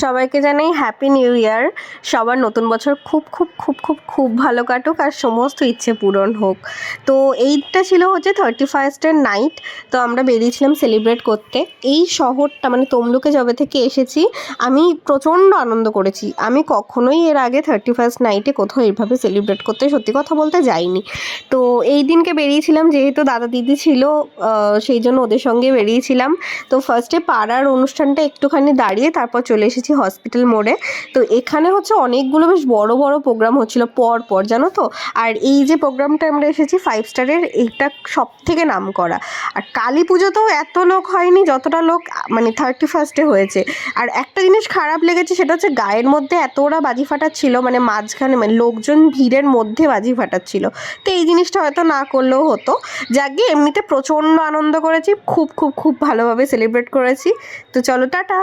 সবাইকে জানাই happy new year. সবার নতুন বছর খুব খুব খুব খুব খুব ভালো কাটুক আর সমস্ত ইচ্ছে পূরণ হোক। তো এইটা ছিল হচ্ছে 31st নাইট। তো আমরা বেরিয়েছিলাম সেলিব্রেট করতে। এই শহরটা মানে তমলুকে যবে থেকে এসেছি আমি প্রচণ্ড আনন্দ করেছি। আমি কখনোই এর আগে 31st নাইটে কোথাও এইভাবে সেলিব্রেট করতে সত্যি কথা বলতে যাইনি। তো এই দিনকে বেরিয়েছিলাম যেহেতু দাদা দিদি ছিল, সেই জন্য ওদের সঙ্গে বেরিয়েছিলাম। তো ফার্স্টে পাড়ার অনুষ্ঠানটা একটুখানি দাঁড়িয়ে তারপর চলে এসেছি হসপিটাল মোড়ে। তো এখানে হচ্ছে অনেকগুলো বেশ বড় বড় প্রোগ্রাম হচ্ছিলো পর পর, জানো তো। আর এই যে প্রোগ্রামটা আমরা এসেছি 5 স্টারের, এইটা সব থেকে নাম করা। আর কালী পুজোতেও এত লোক হয়নি যতটা লোক মানে 31স্টে হয়েছে। আর একটা জিনিস খারাপ লেগেছে, সেটা হচ্ছে গায়ের মধ্যে এত ওরা বাজি ফাটাচ্ছিল, মানে মাঝখানে মানে লোকজন ভিড়ের মধ্যে বাজি ফাটাচ্ছিল। তো এই জিনিসটা হয়তো না করলেও হতো। যাকে এমনিতে প্রচণ্ড আনন্দ করেছি, খুব খুব খুব ভালোভাবে সেলিব্রেট করেছি। তো চলো টাটা।